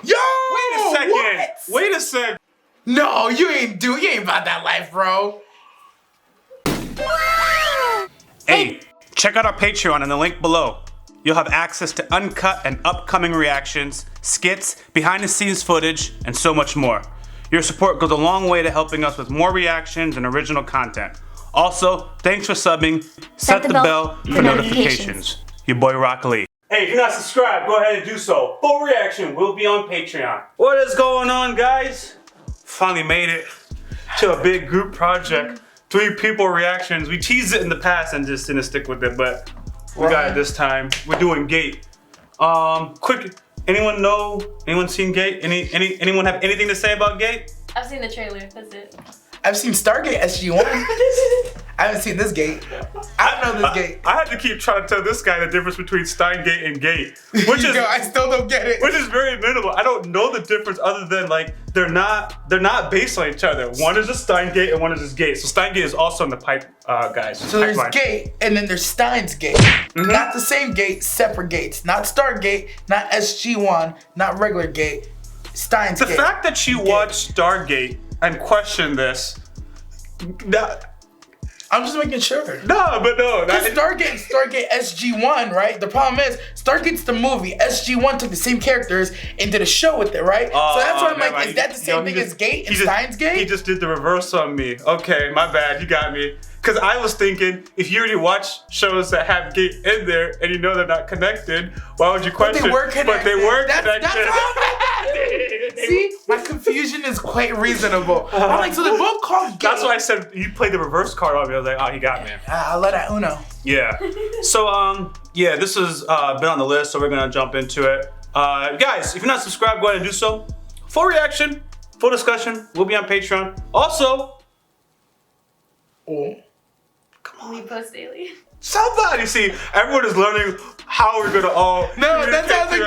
Yo! Wait a second. What? Wait a sec. No, you ain't about that life, bro. Hey, check out our Patreon in the link below. You'll have access to uncut and upcoming reactions, skits, behind the scenes footage, and so much more. Your support goes a long way to helping us with more reactions and original content. Also, thanks for subbing. Set the bell for notifications. Your boy YaBoyRockLee. Hey, if you're not subscribed, go ahead and do so. Full reaction will be on Patreon. What is going on, guys? Finally made it to a big group project. 3 people reactions. We teased it in the past and just didn't stick with it, but we got it this time. We're doing Gate. Quick, anyone know? Anyone seen Gate? Anyone have anything to say about Gate? I've seen the trailer. That's it. I've seen Stargate SG-1. I haven't seen this Gate. I don't know this Gate. I had to keep trying to tell this guy the difference between Steingate and Gate, which is I still don't get it. Which is very minimal. I don't know the difference other than like they're not based on each other. One is a Steingate and one is this Gate. So Steingate is also in the pipe, guys. So there's Gate and then there's Steins Gate. Not the same gate, separate gates. Not Stargate, not SG-1, not regular Gate. Steins Gate. The fact that you watched Stargate and question this, I'm just making sure. No. Stargate SG-1, right? The problem is, Stargate's the movie. SG-1 took the same characters and did a show with it, right? So that's why I'm like, is that the same thing as Gate and Steins Gate? He just did the reverse on me. Okay, my bad, you got me. Because I was thinking, if you already watch shows that have Gate in there and you know they're not connected, why would you question? But they were connected. But they were connected. That's See, my confusion is quite reasonable. I'm like, so they're both called Gate. That's why I said you played the reverse card on me. I was like, oh, he got me. I'll let that Uno. Yeah. So, yeah, this has been on the list, so we're gonna jump into it. Guys, if you're not subscribed, go ahead and do so. Full reaction, full discussion, will be on Patreon. Also, We post daily. somebody, see, everyone is learning how we're gonna all. No, that sounds like,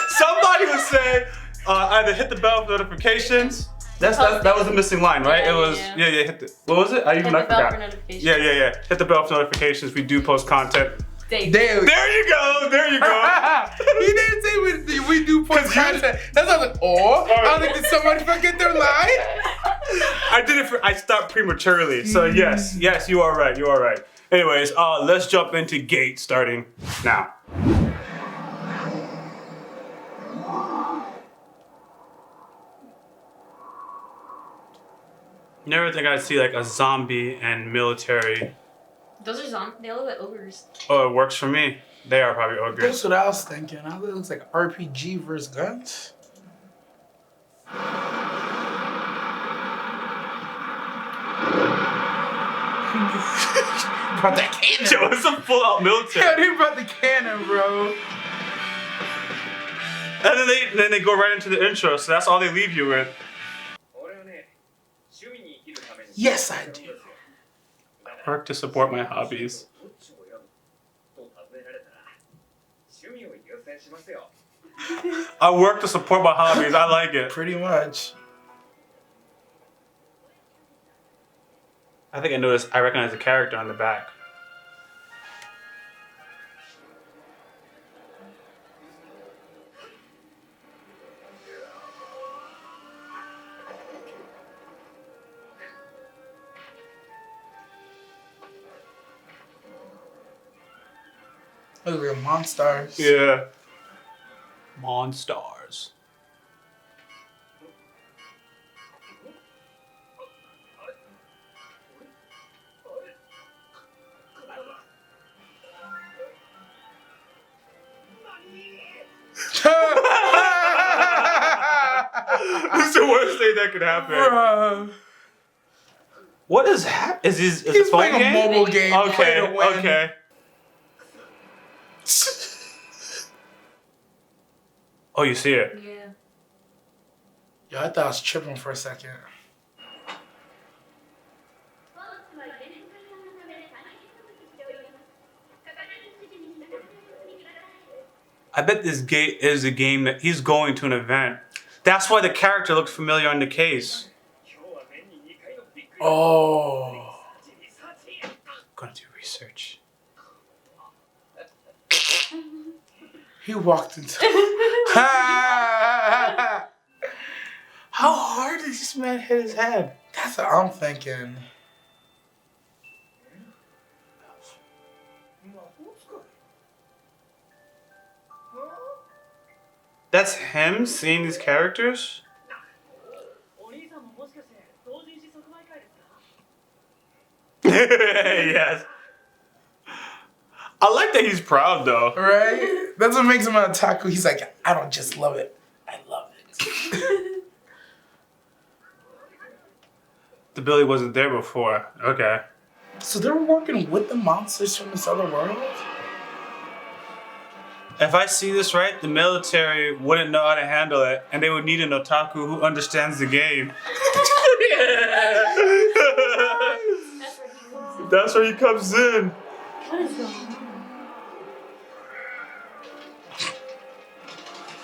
Somebody was saying either hit the bell for notifications. That was a missing line, right? Yeah, it was hit the, what was it? I Hit the bell for notifications. Yeah. Hit the bell for notifications. We do post content. Daily. There you go. He didn't say we do post content. That's not like, I was like, did somebody forget their line? I stopped prematurely. So yes, you are right. Anyways, let's jump into Gate starting now. Never think I'd see like a zombie and military. Those are zombies. They look like ogres. Oh, it works for me. They are probably ogres. That's what I was thinking. It looks like RPG versus guns. Brought that cannon. Yo, it's a full-out military. Yeah, they brought the cannon, bro. And then they go right into the intro, so that's all they leave you with. Yes, I do. Work to support my hobbies. I work to support my hobbies. I like it. Pretty much. I think I noticed. I recognize the character on the back. Look like monsters. Yeah. Monstars. This is the worst thing that could happen. Bruh. What is is He's a phone playing game? a mobile game. Okay. Oh, you see it? Yeah. Yo, I thought I was tripping for a second. I bet this Gate is a game that he's going to an event. That's why the character looks familiar on the case. Oh. Gonna do research. He walked into. this man hit his head? That's what I'm thinking. That's him seeing these characters? Yes. I like that he's proud though. Right? That's what makes him an otaku. He's like, I don't just love it. I love it. The Billy wasn't there before. Okay. So they're working with the monsters from this other world? If I see this right, the military wouldn't know how to handle it, and they would need an otaku who understands the game. That's where he comes in. What is going on?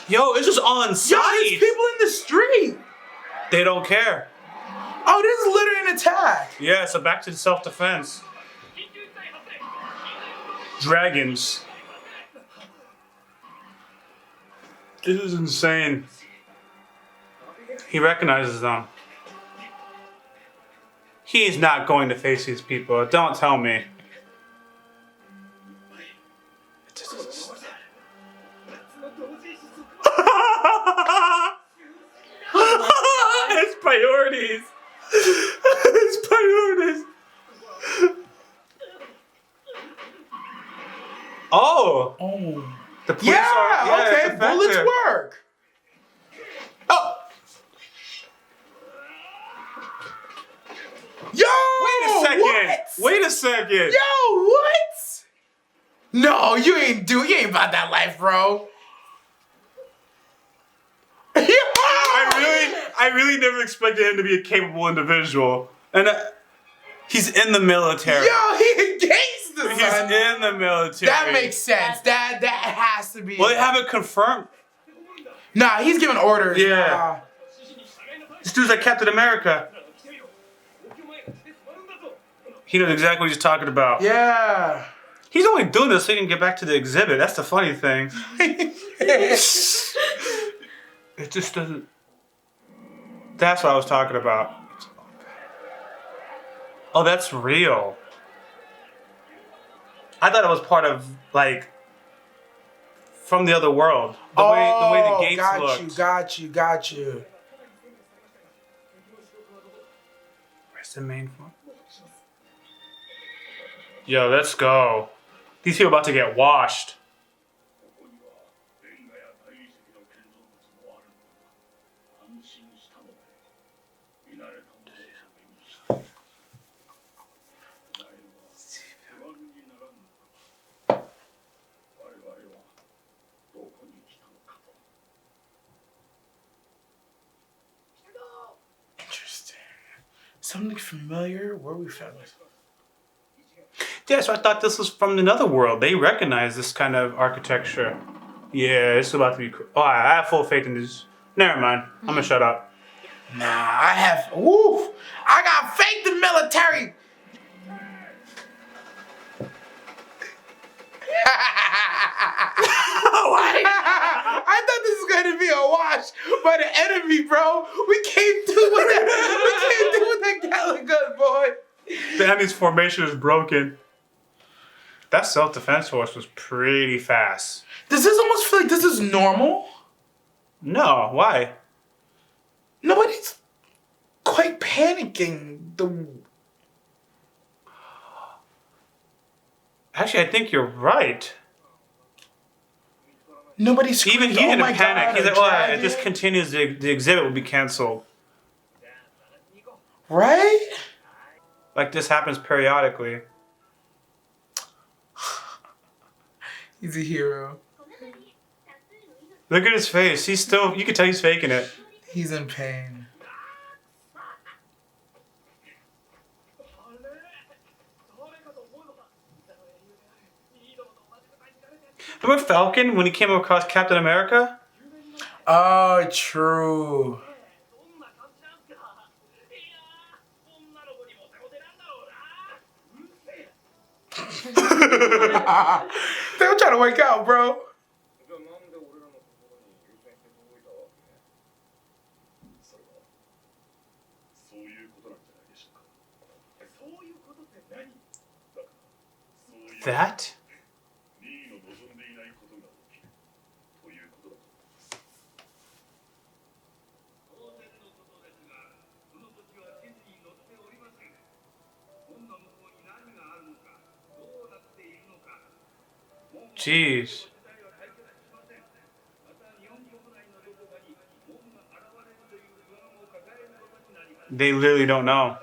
Yo, it's just on site. Yo, there's people in the street. They don't care. Oh, this is literally an attack. Yeah, so back to self-defense. Dragons. This is insane. He recognizes them. He's not going to face these people. Don't tell me. His priorities. His priorities. Oh. Oh. The police are, okay, bullets work. Oh. Yo, Wait a second. what? Wait a second. Yo, what? No, you ain't about that life, bro. I really never expected him to be a capable individual. And he's in the military. Yo, he gangster, He's son. in the military. That makes sense. That has to be. Well, they haven't confirmed. Nah, he's giving orders. Yeah. This dude's like Captain America. He knows exactly what he's talking about. Yeah. He's only doing this so he can get back to the exhibit. That's the funny thing. It just doesn't... That's what I was talking about. Oh, that's real. I thought it was part of, like, from the other world. The way the gates looked. Got you. Where's the main one? Yo, let's go. These people are about to get washed. Interesting. Something familiar? Where we found this? Yeah, so I thought this was from another world. They recognize this kind of architecture. Yeah, it's about to be... Oh, I have full faith in this. Never mind. I'm gonna shut up. Nah, I have... Woo! I got faith in military! I thought this was gonna be a wash by the enemy, bro. We came through with that Gallagher, boy. The enemy's formation is broken. That self-defense force was pretty fast. Does this almost feel like this is normal? No, why? Nobody's quite panicking. Actually, I think you're right. Nobody's Even he screaming, didn't "Oh my panic. God, He's a like, oh, if dragon." this continues, the exhibit will be canceled. Right? Like this happens periodically. He's a hero. Look at his face. He's still, you can tell he's faking it. He's in pain. Remember Falcon when he came across Captain America? Oh, true. They were trying to wake out, bro. That? Jeez. They literally don't know.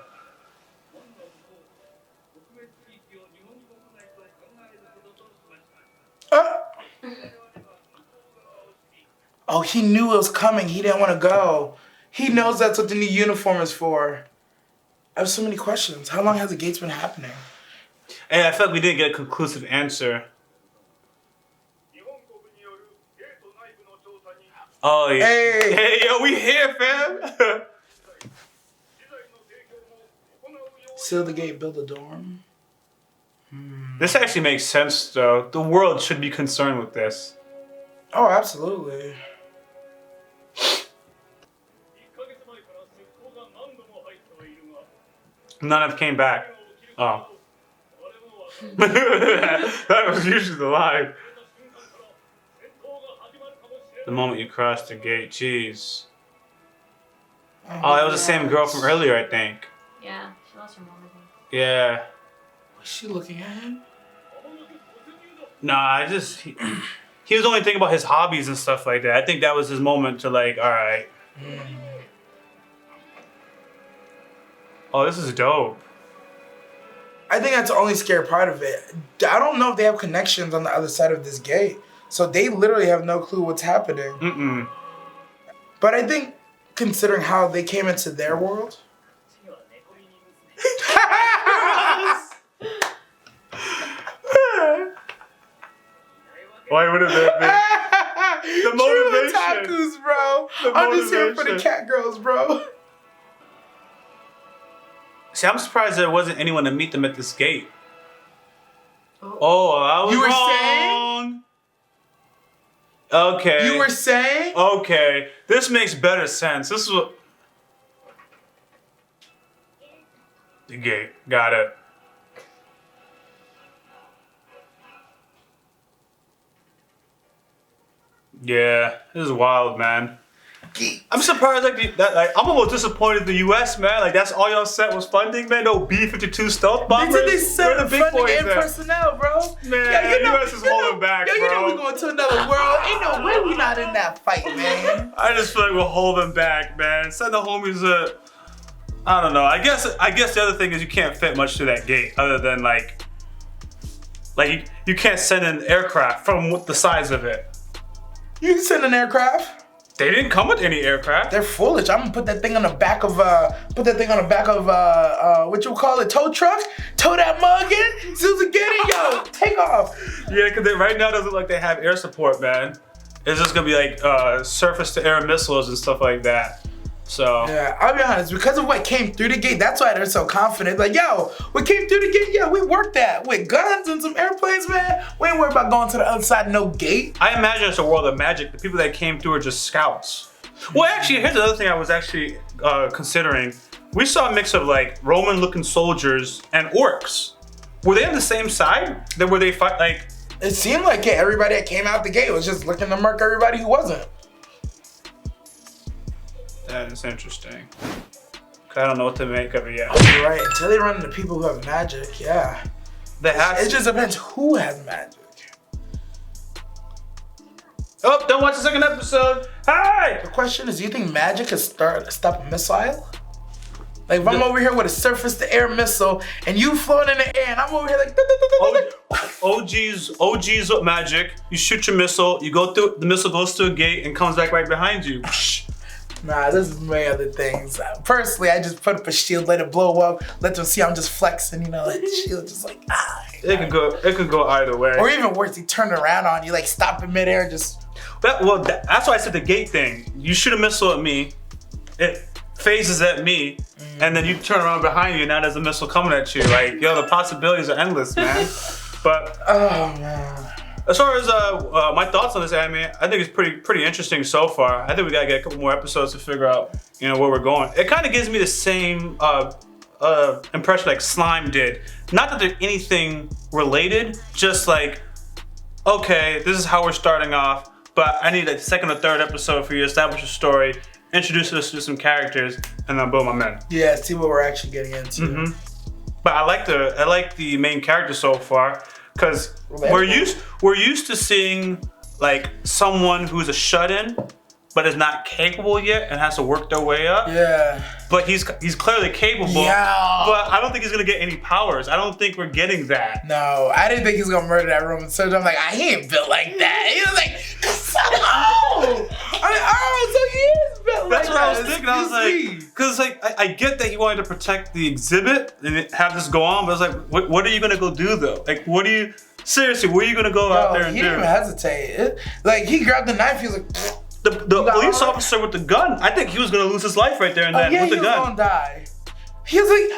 Oh, he knew it was coming. He didn't want to go. He knows that's what the new uniform is for. I have so many questions. How long has the gates been happening? Hey, I feel like we didn't get a conclusive answer. Oh, yeah. Hey, yo, we here, fam. Seal the gate, build a dorm. This actually makes sense, though. The world should be concerned with this. Oh, absolutely. None of them came back. Oh. That was usually the line. The moment you cross the gate, jeez. Oh, that was the same girl from earlier, I think. Yeah, she lost her mom, I think. Yeah. Was she looking at him? Nah, he was only thinking about his hobbies and stuff like that. I think that was his moment to like, all right. Oh, this is dope. I think that's the only scary part of it. I don't know if they have connections on the other side of this gate. So they literally have no clue what's happening. But I think, considering how they came into their world... Why would it be? The motivation. True otakus, bro. I'm just here for the cat girls, bro. See, I'm surprised there wasn't anyone to meet them at this gate. Oh, I was wrong. Saying? Okay. You were saying? Okay. This makes better sense. This is what... The gate. Got it. Yeah, this is wild, man. I'm surprised, I'm almost disappointed in the U.S., man. Like, that's all y'all sent was funding, man. No B-52 stealth bombers. They sent the funding and personnel, bro. Man, the U.S. is holding back, bro. You know we're going to another world. Ain't no way we not in that fight, man. I just feel like we're holding back, man. Send the homies I don't know. I guess the other thing is you can't fit much through that gate, other than like you can't send an aircraft from the size of it. You can send an aircraft. They didn't come with any aircraft. They're foolish. I'm gonna put that thing on the back of what you call it, tow truck. Tow that mug in. Susan, get it, yo. Take off. Yeah, because right now it doesn't look like they have air support, man. It's just gonna be like surface to air missiles and stuff like that. So yeah, I'll be honest, because of what came through the gate, that's why they're so confident. Like, yo, what came through the gate, yeah, we worked that with guns and some airplanes, man. We ain't worried about going to the other side, no gate. I imagine it's a world of magic. The people that came through are just scouts. Well, actually, here's another thing I was actually considering. We saw a mix of like Roman-looking soldiers and orcs. Were they on the same side? Were they fight like? It seemed like it. Everybody that came out the gate was just looking to murk everybody who wasn't. That is interesting. I don't know what to make of it yet. Oh, you're right. Until they run into people who have magic, yeah. It just depends who has magic. Oh, don't watch the second episode. Hi! The question is, do you think magic can stop a missile? Like, if I'm over here with a surface-to-air missile, and you floating in the air, and I'm over here like... OG's with magic. You shoot your missile, you go through, the missile goes through a gate and comes back right behind you. Nah, this is many other things. Personally, I just put up a shield, let it blow up, let them see I'm just flexing, you know, like the shield just like, It could go either way. Or even worse, he turned around on you, like stop in midair, just... That's why I said the gate thing. You shoot a missile at me, it phases at me, and then you turn around behind you and now there's a missile coming at you. Like, yo, the possibilities are endless, man. But, oh man. As far as my thoughts on this anime, I think it's pretty interesting so far. I think we gotta get a couple more episodes to figure out, where we're going. It kind of gives me the same impression like Slime did. Not that there's anything related, just like, okay, this is how we're starting off, but I need a second or third episode for you to establish a story, introduce us to some characters, and then boom, I'm in. Yeah, see what we're actually getting into. Mm-hmm. But I like the main character so far, because we're used to seeing like someone who's a shut-in, but is not capable yet and has to work their way up. Yeah. But he's clearly capable. Yeah. But I don't think he's gonna get any powers. I don't think we're getting that. No, I didn't think he was gonna murder that Roman soldier. I'm like, he ain't built like that. He was like, oh, so he is built like that. That's what I was thinking. I was like, because like I get that he wanted to protect the exhibit and have this go on, but I was like, what are you gonna go do though? Like, what are you? Seriously, where are you gonna go out there and do? He didn't even hesitate. Like he grabbed the knife. He was like. The police officer with the gun, I think he was gonna lose his life right there and then with the gun. He was gonna die. He was like,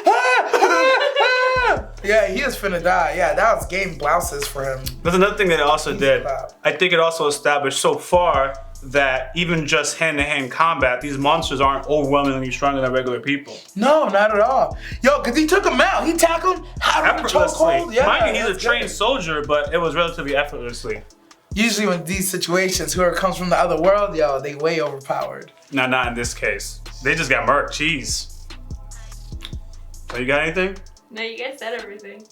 yeah, he is finna die. Yeah, that was game blouses for him. There's another thing that it also did. I think it also established so far that even just hand-to-hand combat, these monsters aren't overwhelmingly stronger than regular people. No, not at all. Yo, cause he took him out. He tackled him effortlessly. Yeah, mind you, he's a trained soldier, but it was relatively effortlessly. Usually when these situations, whoever comes from the other world, yo, they way overpowered. No, not in this case. They just got murked. Jeez. So you got anything? No, you guys said everything.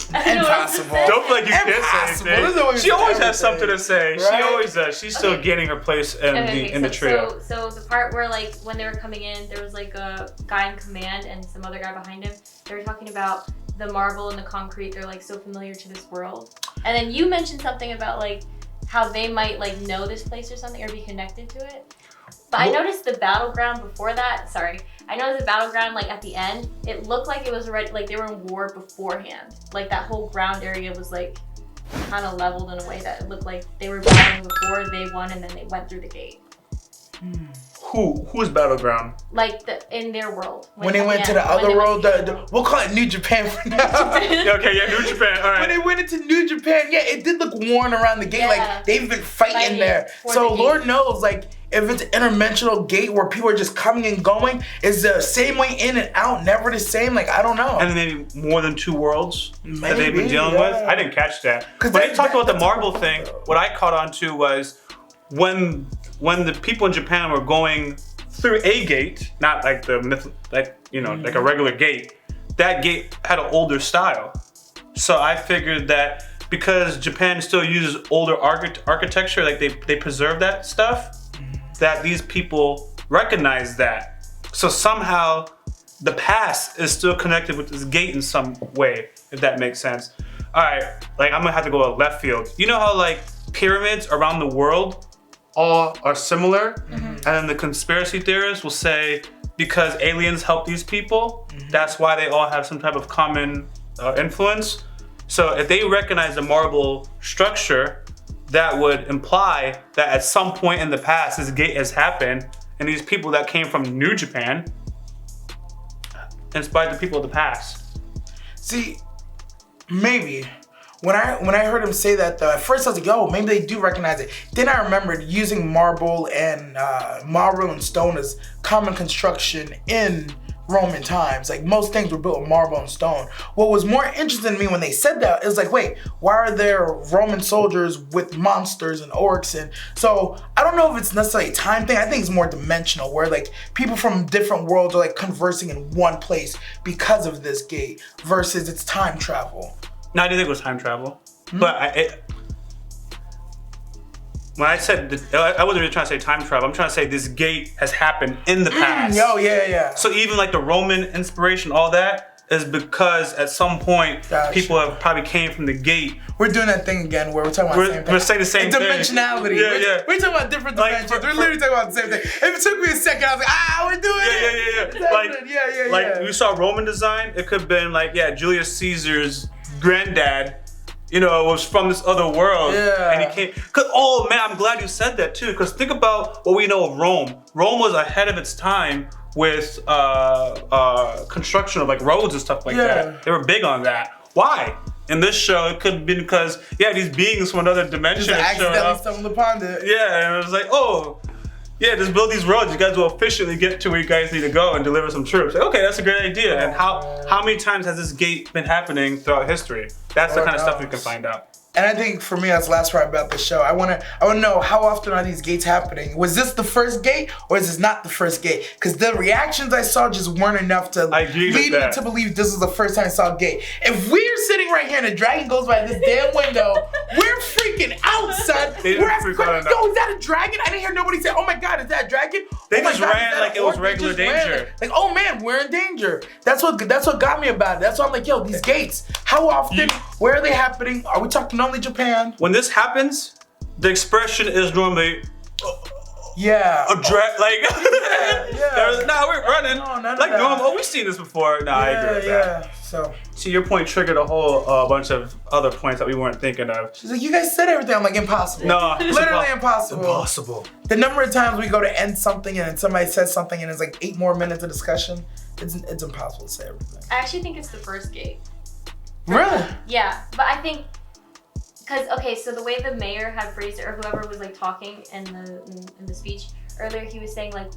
Impossible. Don't feel like you can't say anything. She always has something to say. Right? She always does. She's still gaining her place in the trio. So the part where like when they were coming in, there was like a guy in command and some other guy behind him. They were talking about the marble and the concrete. They're like so familiar to this world. And then you mentioned something about like how they might like know this place or something or be connected to it. But I noticed the battleground before that. Sorry, I noticed the battleground like at the end. It looked like it was already like they were in war beforehand. Like that whole ground area was like kind of leveled in a way that it looked like they were battling before they won and then they went through the gate. Who's battleground? Like in their world. When they went to the other world, we'll call it New Japan for now. Okay, yeah, New Japan. All right. When they went into New Japan, yeah, it did look worn around the gate. Yeah. Like they've been fighting there. So Lord knows, like if it's an interdimensional gate where people are just coming and going, is the same way in and out, never the same? Like I don't know. And then maybe more than two worlds that they've been dealing with. I didn't catch that. When they talked about the marble thing, what I caught on to was when the people in Japan were going through a gate, not like like a regular gate, that gate had an older style. So I figured that because Japan still uses older architecture, like they preserve that stuff, that these people recognize that. So somehow the past is still connected with this gate in some way, if that makes sense. All right, like I'm gonna have to go left field. You know how like pyramids around the world all are similar, and then the conspiracy theorists will say because aliens help these people, that's why they all have some type of common influence. So if they recognize the marble structure, that would imply that at some point in the past this gate has happened, and these people that came from New Japan inspired the people of the past. See, maybe. When I heard him say that though, at first I was like, oh, maybe they do recognize it. Then I remembered using marble and stone as common construction in Roman times. Like most things were built with marble and stone. What was more interesting to me when they said that is like, wait, why are there Roman soldiers with monsters and orcs? And so I don't know if it's necessarily a time thing. I think it's more dimensional where like people from different worlds are like conversing in one place because of this gate versus it's time travel. No, I didn't think it was time travel, but when I said, I wasn't really trying to say time travel, I'm trying to say this gate has happened in the past. Oh, yeah. So even like the Roman inspiration, all that is because at some point, people have probably came from the gate. We're doing that thing again where we're talking about the same thing. We're saying the same thing. Dimensionality. Yeah. We're talking about different dimensions. We're literally talking about the same thing. If it took me a second, I was like, we're doing it. Like we saw Roman design, it could have been like, Julius Caesar's granddad, was from this other world, and he came. I'm glad you said that too. Because think about what we know of Rome. Rome was ahead of its time with construction of like roads and stuff like that. They were big on that. Why? In this show, it could have been because these beings from another dimension just accidentally stumbled upon it. Yeah, and it was like, Yeah, just build these roads. You guys will efficiently get to where you guys need to go and deliver some troops. Like, okay, that's a great idea. And how many times has this gate been happening throughout history? That's the kind of stuff we can find out. And I think for me, that's the last part about the show. I wanna know, how often are these gates happening? Was this the first gate or is this not the first gate? Because the reactions I saw just weren't enough to lead me to believe this was the first time I saw a gate. If we're sitting right here and a dragon goes by this damn window, we're freaking out, son. We're asking, yo, is that a dragon? I didn't hear nobody say, oh my God, is that a dragon? They just ran like it was regular danger. Like, oh man, we're in danger. That's what got me about it. That's why I'm like, yo, these gates, how often, where are they happening? Are we talking only Japan? When this happens, the expression is normally yeah. Nah, we're running. No, like normal. Oh, we've seen this before. Nah, I agree with that. So see, your point triggered a whole bunch of other points that we weren't thinking of. She's like, you guys said everything. I'm like, impossible. No, literally impossible. Impossible. The number of times we go to end something and then somebody says something and it's like 8 more minutes of discussion, it's impossible to say everything. I actually think it's the first gate. Really? Yeah, but I think, because, okay, so the way the mayor had phrased it, or whoever was like talking in the speech earlier, he was saying like,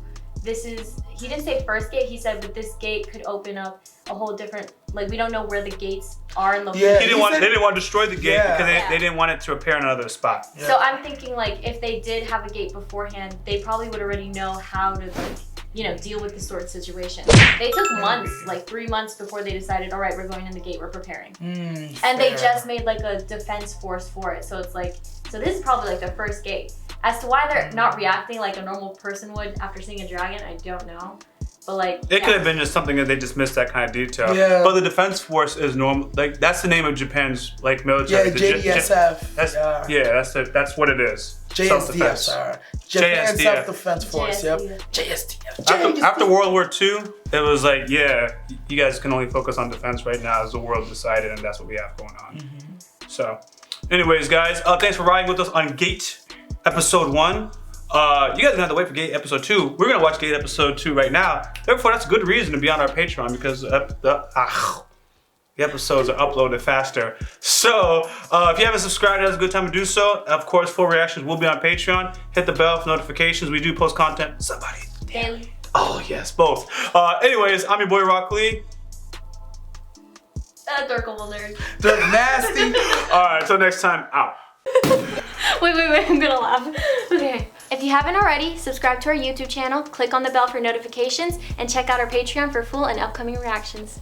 he didn't say first gate, he said, but this gate could open up a whole different, like, we don't know where the gates are in location. Yeah, they didn't want to destroy the gate because they didn't want it to appear in another spot. Yeah. So I'm thinking like, if they did have a gate beforehand, they probably would already know how to like, you know, deal with the sword situation. They took months, like 3 months before they decided, all right, we're going in the gate, we're preparing. And they just made like a defense force for it. So it's like, so this is probably like the first gate. As to why they're not reacting like a normal person would after seeing a dragon, I don't know. But like, it could have been just something that they just missed that kind of detail. Yeah. But the defense force is normal. Like that's the name of Japan's like military. Yeah, JDSF. That's what it is. JSDF, sorry. Japan Self-Defense Force, JSDF. After World War II, it was like, yeah, you guys can only focus on defense right now as the world decided, and that's what we have going on. So, anyways, guys, thanks for riding with us on Gate Episode 1. You guys are gonna have to wait for Gate Episode 2. We're gonna watch Gate Episode 2 right now. Therefore, that's a good reason to be on our Patreon because the episodes are uploaded faster. So, if you haven't subscribed, that's a good time to do so. Of course, full reactions will be on Patreon. Hit the bell for notifications. We do post content. daily. Oh, yes, both. Anyways, I'm your boy RockLee. Durkable nerd. DirectoryNasty. All right, until next time, out. Wait, I'm gonna laugh. Okay. If you haven't already, subscribe to our YouTube channel, click on the bell for notifications, and check out our Patreon for full and upcoming reactions.